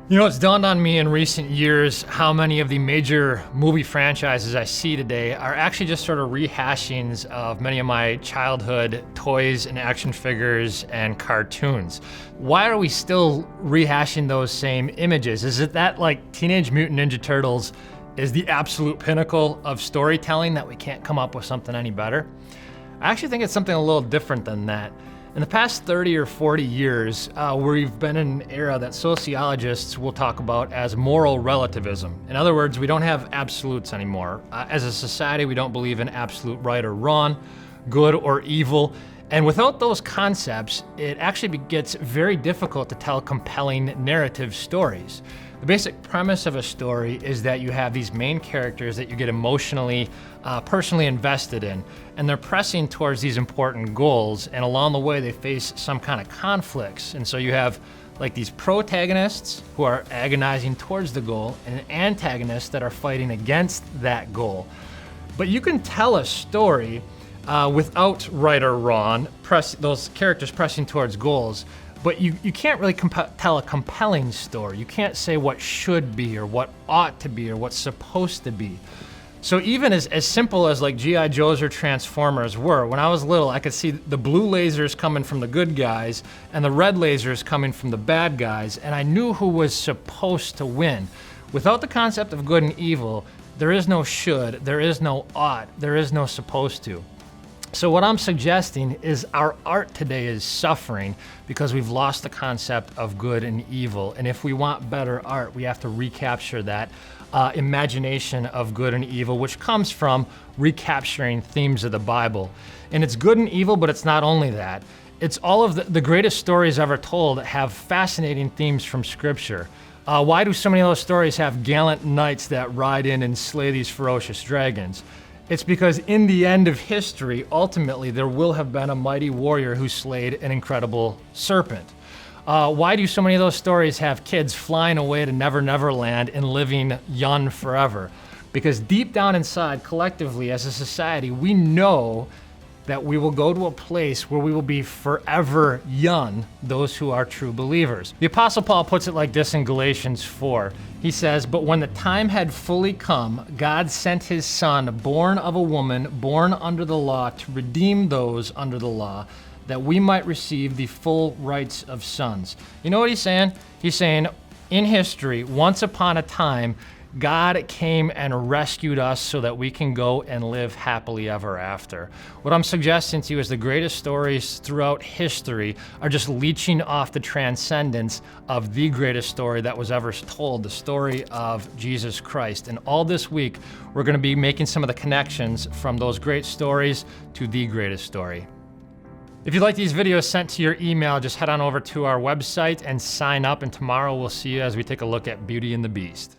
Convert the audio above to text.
You know, it's dawned on me in recent years how many of the major movie franchises I see today are actually just sort of rehashings of many of my childhood toys and action figures and cartoons. Why are we still rehashing those same images? Is it that like Teenage Mutant Ninja Turtles is the absolute pinnacle of storytelling that we can't come up with something any better? I actually think it's something a little different than that. In the past 30 or 40 years, we've been in an era that sociologists will talk about as moral relativism. In other words, we don't have absolutes anymore. As a society, we don't believe in absolute right or wrong, good or evil. And without those concepts, it actually gets very difficult to tell compelling narrative stories. The basic premise of a story is that you have these main characters that you get emotionally, personally invested in, and they're pressing towards these important goals, and along the way they face some kind of conflicts. And so you have like these protagonists who are agonizing towards the goal and antagonists that are fighting against that goal. But you can tell a story without right or wrong, those characters pressing towards goals. But you can't really tell a compelling story. You can't say what should be or what ought to be or what's supposed to be. So even as simple as like G.I. Joes or Transformers were, when I was little, I could see the blue lasers coming from the good guys and the red lasers coming from the bad guys, and I knew who was supposed to win. Without the concept of good and evil, there is no should, there is no ought, there is no supposed to. So what I'm suggesting is our art today is suffering because we've lost the concept of good and evil. And if we want better art, we have to recapture that imagination of good and evil, which comes from recapturing themes of the Bible. And it's good and evil, but it's not only that. It's all of the greatest stories ever told that have fascinating themes from Scripture. Why do so many of those stories have gallant knights that ride in and slay these ferocious dragons? It's because in the end of history, ultimately, there will have been a mighty warrior who slayed an incredible serpent. Why do so many of those stories have kids flying away to Never Never Land and living young forever? Because deep down inside, collectively, as a society, we know that we will go to a place where we will be forever young, those who are true believers. The Apostle Paul puts it like this in Galatians 4. He says, "But when the time had fully come, God sent his Son, born of a woman, born under the law, to redeem those under the law, that we might receive the full rights of sons." You know what he's saying? He's saying, in history, once upon a time, God came and rescued us so that we can go and live happily ever after. What I'm suggesting to you is the greatest stories throughout history are just leeching off the transcendence of the greatest story that was ever told, the story of Jesus Christ. And all this week, we're going to be making some of the connections from those great stories to the greatest story. If you'd like these videos sent to your email, just head on over to our website and sign up, and tomorrow we'll see you as we take a look at Beauty and the Beast.